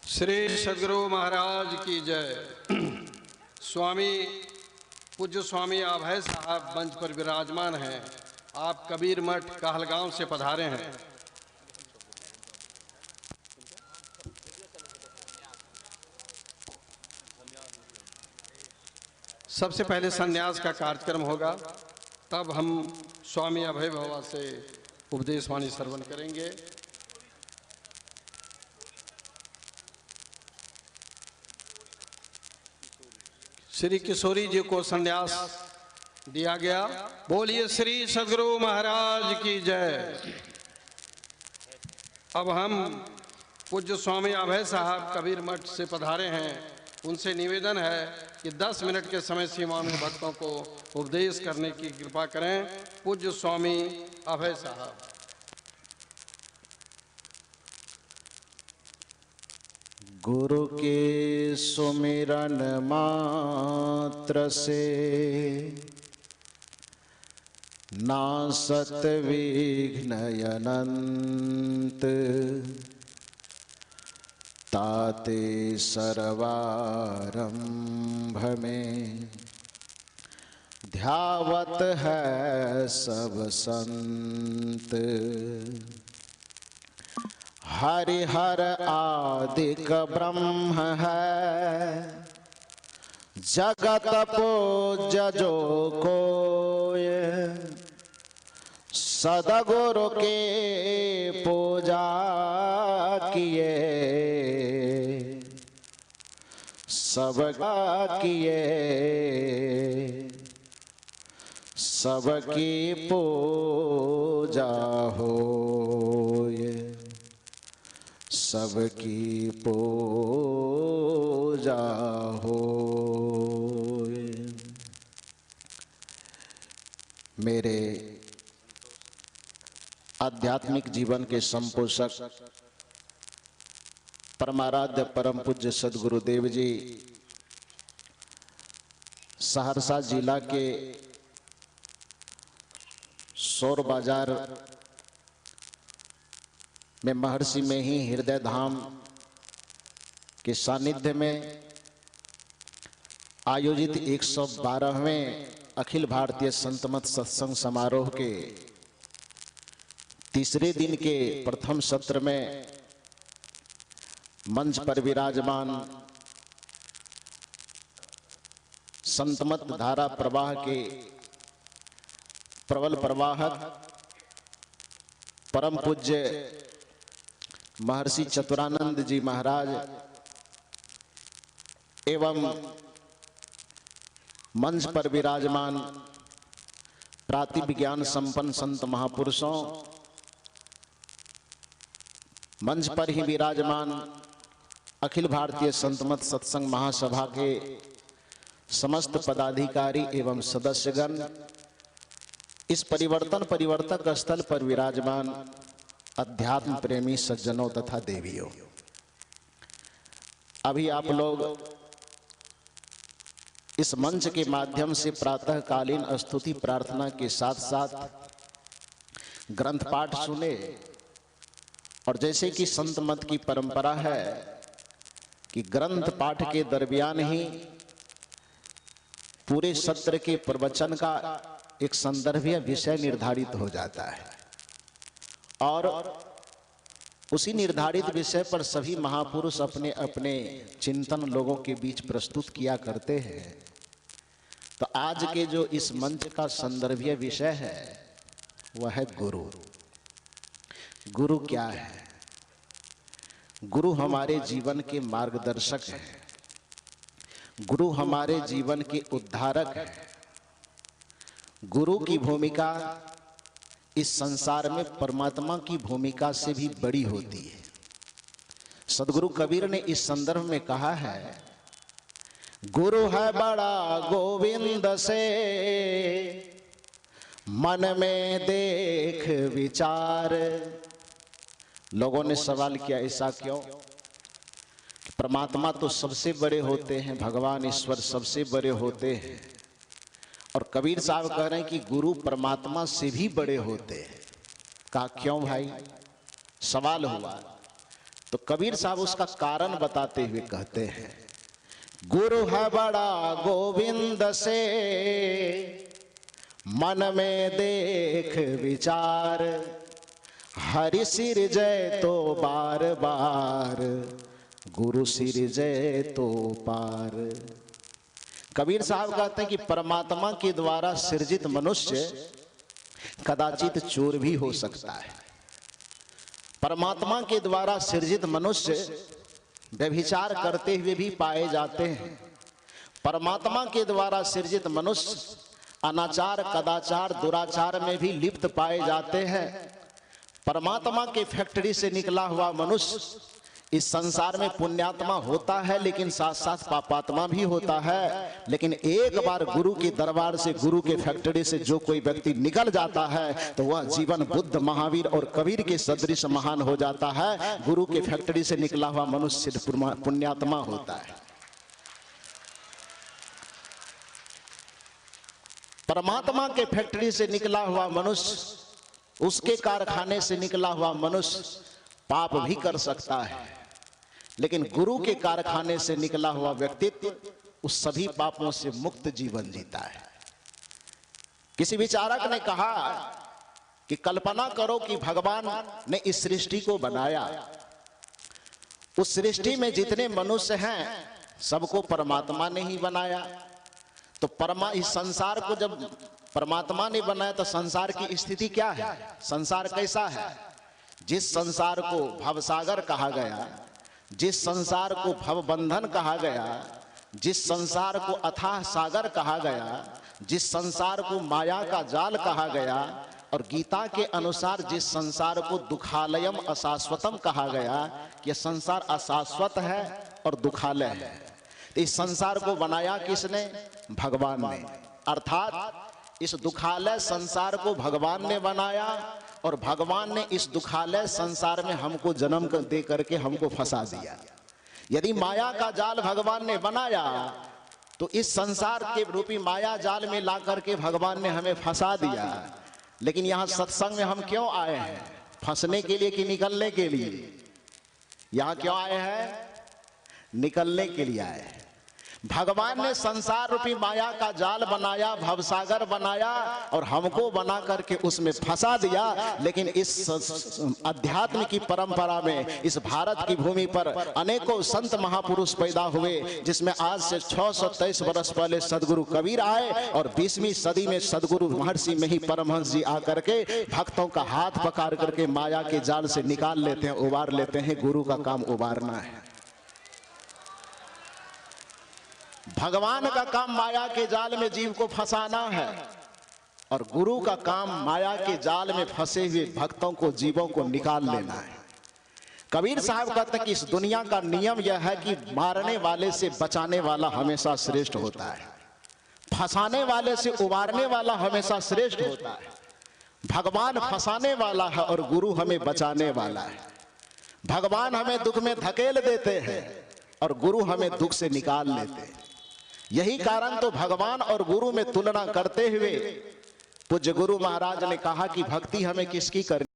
श्री सद्गुरु महाराज की जय। स्वामी पूज्य स्वामी अभय साहब मंच पर विराजमान हैं। आप कबीर मठ कहलगांव से पधारे हैं। सबसे पहले संन्यास का कार्यक्रम होगा, तब हम स्वामी अभय बाबा से उपदेश वाणी श्रवण करेंगे। श्री किशोरी जी को संन्यास दिया गया। बोलिए श्री सद्गुरु महाराज की जय। अब हम पूज्य स्वामी अभय साहब कबीर मठ से पधारे हैं। उनसे निवेदन है कि 10 मिनट के समय सीमा में भक्तों को उपदेश करने की कृपा करें। पूज्य स्वामी अभय साहब। गुरु के सुमिरन मात्र से नासत विघ्न अनंत, ताते सर्वारंभ में ध्यावत है सब संत। हरिहर आदिक ब्रह्म है, जगत पूज्य जो कोय, सदगुरु के पूजा किए, सबका किए, सबकी पूजा होए, सबकी पूजा होए। मेरे आध्यात्मिक जीवन के संपोषक परमाराध्य परम पूज्य सद्गुरुदेव जी सहरसा जिला के सौर बाजार में महर्षि में ही हृदय धाम के सानिध्य में आयोजित 112वें अखिल भारतीय संतमत सत्संग समारोह के तीसरे दिन के प्रथम सत्र में मंच पर विराजमान संतमत धारा प्रवाह के प्रबल प्रवाहक परम पूज्य महर्षि चतुरानंद जी महाराज एवं मंच पर विराजमान प्राति विज्ञान संपन्न संत महापुरुषों, मंच पर ही विराजमान अखिल भारतीय संतमत सत्संग महासभा के समस्त पदाधिकारी एवं सदस्यगण, इस परिवर्तक स्थल पर विराजमान अध्यात्म प्रेमी सज्जनों तथा देवियों, अभी आप लोग इस मंच के माध्यम से प्रातःकालीन स्तुति प्रार्थना के साथ साथ ग्रंथ पाठ सुने। और जैसे कि संत मत की परंपरा है कि ग्रंथ पाठ के दरमियान ही पूरे सत्र के प्रवचन का एक संदर्भीय विषय निर्धारित हो जाता है और उसी निर्धारित विषय पर सभी महापुरुष अपने अपने चिंतन लोगों के बीच प्रस्तुत किया करते हैं। तो आज के जो इस मंच का संदर्भीय विषय है वह है गुरु। गुरु क्या है? गुरु हमारे जीवन के मार्गदर्शक हैं, गुरु हमारे जीवन के उद्धारक हैं। गुरु की भूमिका इस संसार में परमात्मा की भूमिका से भी बड़ी होती है। सद्गुरु कबीर ने इस संदर्भ में कहा है, गुरु है बड़ा गोविंद से, मन में देख विचार। लोगों ने सवाल किया ऐसा क्यों? परमात्मा तो सबसे बड़े होते हैं, भगवान ईश्वर सबसे बड़े होते हैं और कबीर साहब कह रहे हैं कि गुरु परमात्मा से भी बड़े होते हैं। कहा क्यों भाई, सवाल हुआ। तो कबीर साहब उसका कारण बताते हुए कहते हैं, गुरु है बड़ा गोविंद से मन में देख विचार, हरि सिर जय तो बार बार, गुरु सिर जय तो पार। कबीर साहब कहते हैं कि परमात्मा के द्वारा सृजित मनुष्य कदाचित चोर भी हो सकता है। परमात्मा के द्वारा सृजित मनुष्य व्यभिचार करते हुए भी पाए जाते हैं। परमात्मा के द्वारा सृजित मनुष्य अनाचार, कदाचार, दुराचार में भी लिप्त पाए जाते हैं। परमात्मा के फैक्ट्री से निकला हुआ मनुष्य इस संसार में पुण्यात्मा होता है, लेकिन साथ साथ पापात्मा भी होता है। लेकिन एक बार गुरु के दरबार से, गुरु के फैक्ट्री से जो कोई व्यक्ति निकल जाता है तो वह जीवन बुद्ध, महावीर और कबीर के सदृश महान हो जाता है। गुरु के फैक्ट्री से निकला हुआ मनुष्य पुण्यात्मा होता है। परमात्मा के फैक्ट्री से निकला हुआ मनुष्य, उसके कारखाने से निकला हुआ मनुष्य पाप भी कर सकता है, लेकिन गुरु के कारखाने से निकला हुआ व्यक्तित्व उस सभी पापों से मुक्त जीवन जीता है। किसी विचारक ने कहा कि कल्पना करो कि भगवान ने इस सृष्टि को बनाया, उस सृष्टि में जितने मनुष्य हैं सबको परमात्मा ने ही बनाया। तो इस संसार को जब परमात्मा ने बनाया तो संसार की स्थिति क्या है, संसार कैसा है? जिस संसार को भवसागर कहा गया, जिस संसार को भवबंधन कहा गया, जिस संसार को अथाह सागर कहा गया, जिस संसार को माया का जाल कहा गया, और गीता के अनुसार जिस संसार को दुखालयम अशाश्वतम कहा गया, यह संसार अशाश्वत है और दुखालय है। तो इस संसार को बनाया किसने? भगवान ने। अर्थात इस दुखालय संसार को भगवान ने बनाया, और भगवान ने इस दुखालय संसार में हमको जन्म दे करके हमको फंसा दिया। यदि माया का जाल भगवान ने बनाया तो इस संसार के रूपी माया जाल में ला करके भगवान ने हमें फंसा दिया। लेकिन यहाँ सत्संग में हम क्यों आए हैं? फंसने के लिए कि निकलने के लिए? यहाँ क्यों आए हैं? निकलने के लिए आए हैं। भगवान ने संसार रूपी माया का जाल बनाया, भवसागर बनाया, और हमको बना करके उसमें फंसा दिया। लेकिन इस अध्यात्म की परंपरा में, इस भारत की भूमि पर अनेकों संत महापुरुष पैदा हुए, जिसमें आज से 623 वर्ष पहले सदगुरु कबीर आए, और 20वीं सदी में सदगुरु महर्षि में ही परमहंस जी आकर के भक्तों का हाथ पकड़ करके माया के जाल से निकाल लेते हैं, उबार लेते हैं। गुरु का काम उबारना है। भगवान का काम माया के जाल में जीव को फंसाना है, और गुरु का काम माया के जाल में फंसे हुए भक्तों को, जीवों को निकाल लेना है। कबीर साहब कहते हैं कि इस दुनिया का नियम यह है कि मारने वाले से बचाने वाला हमेशा श्रेष्ठ होता है, फंसाने वाले से उबारने वाला हमेशा श्रेष्ठ होता है। भगवान फंसाने वाला है और गुरु हमें बचाने वाला है। भगवान हमें दुख में धकेल देते हैं और गुरु हमें दुख से निकाल लेते हैं। यही कारण तो भगवान और गुरु में तुलना करते हुए पूज्य गुरु महाराज ने कहा कि भक्ति हमें किसकी करनी